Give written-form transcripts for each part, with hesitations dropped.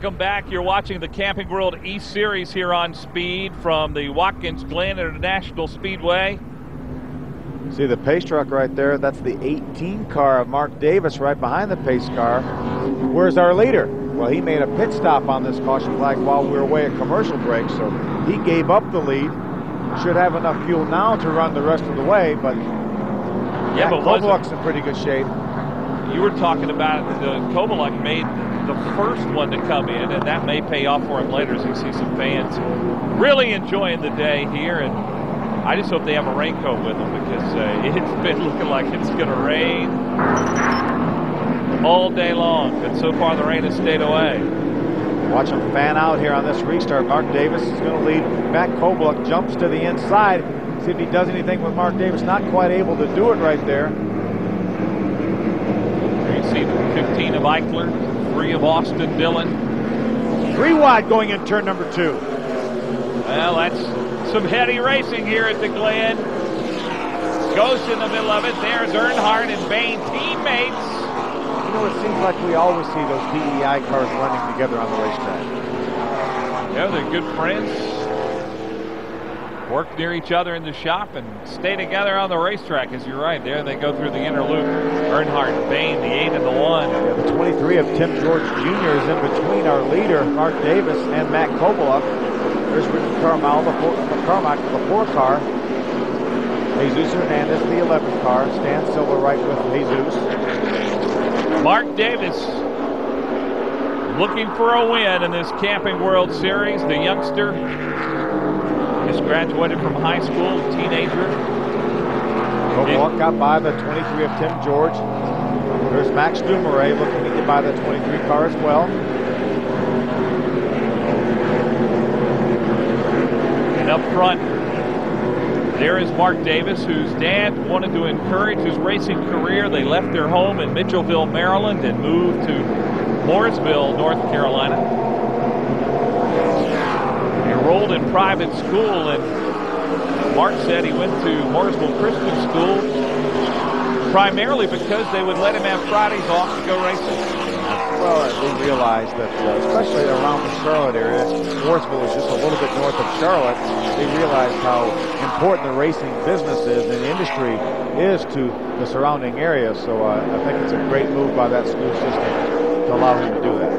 Welcome back. You're watching the Camping World East Series here on Speed from the Watkins Glen International Speedway. See the pace truck right there? That's the 18 car of Mark Davis right behind the pace car. Where's our leader? Well, he made a pit stop on this caution flag while we were away at commercial break, so he gave up the lead. Should have enough fuel now to run the rest of the way, but yeah, but Kovaluk's in pretty good shape. You were talking about Kovaluk made the first one to come in, and that may pay off for him later as you see some fans really enjoying the day here. And I just hope they have a raincoat with them, because it's been looking like it's going to rain all day long. But so far the rain has stayed away. Watch him fan out here on this restart. Mark Davis is going to lead. Matt Kovaluk jumps to the inside. See if he does anything with Mark Davis. Not quite able to do it right there. There you see the 15 of Eichler, 3 of Austin Dillon. 3 wide going in turn number 2. Well, that's some heady racing here at the Glen. Ghost in the middle of it. There's Earnhardt and Bain, teammates. You know, it seems like we always see those DEI cars running together on the racetrack. Yeah, they're good friends. Work near each other in the shop and stay together on the racetrack, as you're right. There they go through the inner loop. Earnhardt, Bain, the 8 and the 1. Yeah, the 23 of Tim George Jr. is in between our leader, Mark Davis, and Matt Kovaluk. There's Ricky Carmichael, the 4 car. Jesus Hernandez, the 11 car. Stan Silva right with Jesus. Mark Davis looking for a win in this Camping World Series. The youngster just graduated from high school, teenager. Kovaluk got by the 23 of Tim George. There's Max Dumouriez looking to get by the 23 car as well. And up front, there is Mark Davis, whose dad wanted to encourage his racing career. They left their home in Mitchellville, Maryland, and moved to Mooresville, North Carolina. He enrolled in private school, and Mark said he went to Mooresville Christian School primarily because they would let him have Fridays off to go racing. Well, they realized that, especially around the Charlotte area, Mooresville is just a little bit north of Charlotte. They realized how important the racing business is and the industry is to the surrounding area. So I think it's a great move by that school system to allow him to do that.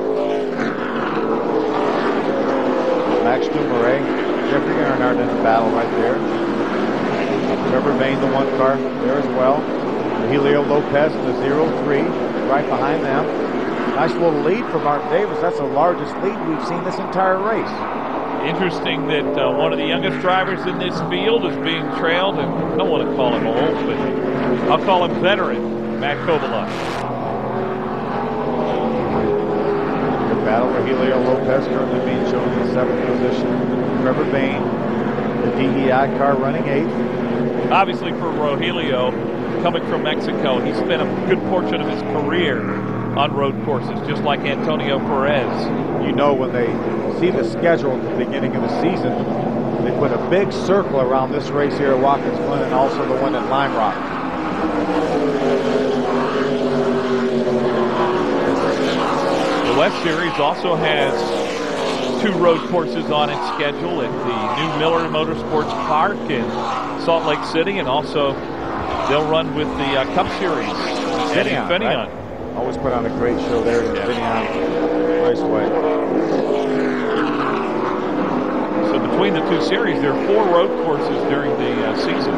Max Dumouriez, Jeffrey Earnhardt in the battle right there. Trevor Bain, the 1 car there as well. Helio Lopez in the 0-3 right behind them. Nice little lead for Mark Davis. That's the largest lead we've seen this entire race. Interesting that one of the youngest drivers in this field is being trailed, and I don't want to call him old, but I'll call him veteran, Matt Kovaluk. Good battle for Helio Lopez, currently being shown in the 7th position. Trevor Bain, the DEI car, running 8th. Obviously for Rogelio, coming from Mexico, he spent a good portion of his career on road courses, just like Antonio Perez. You know, when they see the schedule at the beginning of the season, they put a big circle around this race here at Watkins Glen and also the one at Lime Rock. The West Series also has 2 road courses on its schedule at the new Miller Motorsports Park in Salt Lake City, and also they'll run with the Cup Series at Infineon. Right? Always put on a great show there at Infineon Raceway. So between the 2 series, there are 4 road courses during the season.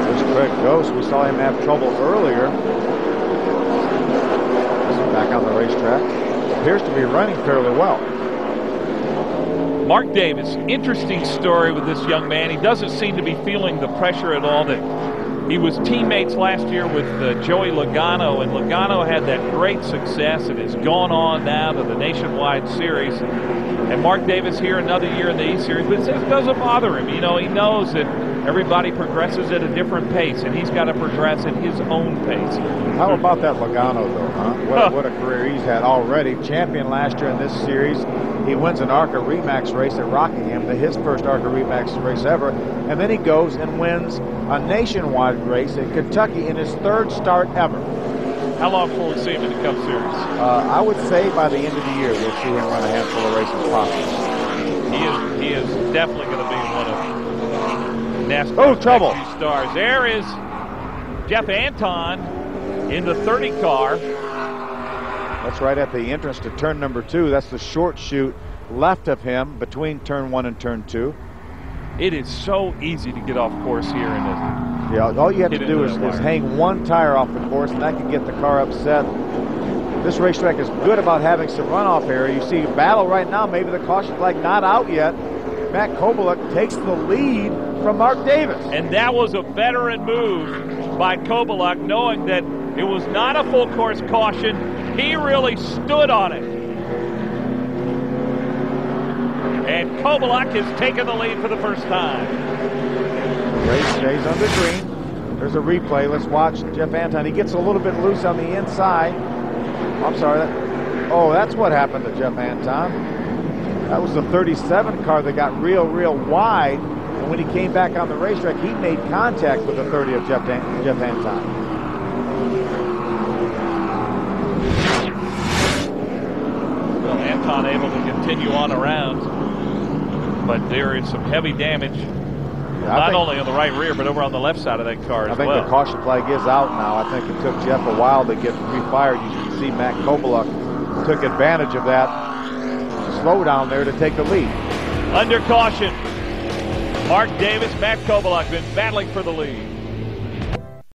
There's Craig Ghost. We saw him have trouble earlier. Back on the racetrack. Appears to be running fairly well. Mark Davis, interesting story with this young man. He doesn't seem to be feeling the pressure at all. That he was teammates last year with Joey Logano, and Logano had that great success and has gone on now to the Nationwide Series. And Mark Davis here another year in the E-Series, but it doesn't bother him. You know, he knows that everybody progresses at a different pace, and he's got to progress at his own pace. How about that Logano, though, huh? What a career he's had already. Champion last year in this series. He wins an ARCA Remax race at Rockingham, his first ARCA Remax race ever. And then he goes and wins a nationwide race in Kentucky in his 3rd start ever. How long before we see him in the Cup Series? I would say by the end of the year, we'll see him run a handful of races possibly. He is definitely going to be one of NASCAR's trouble. next few stars. There is Jeff Anton in the 30 car. That's right at the entrance to turn number 2. That's the short chute left of him between turn 1 and turn 2. It is so easy to get off course here in this. Yeah, all you have to do is hang one tire off the course, and that can get the car upset. This racetrack is good about having some runoff area. You see a battle right now. Maybe the caution flag not out yet. Matt Kobaluk takes the lead from Mark Davis. And that was a veteran move by Kobaluk, knowing that it was not a full course caution. He really stood on it. And Kobaluk has taken the lead for the first time. Race stays under green. There's a replay. Let's watch Jeff Anton. He gets a little bit loose on the inside. I'm sorry. That's what happened to Jeff Anton. That was the 37 car that got real wide. And when he came back on the racetrack, he made contact with the 30 of Jeff Anton. Well, Anton able to continue on around, but there is some heavy damage, not only on the right rear, but over on the left side of that car as well. I think the caution flag is out now. I think it took Jeff a while to get refired. You can see Matt Kobaluk took advantage of that slowdown there to take the lead. Under caution, Mark Davis, Matt Kobaluk been battling for the lead.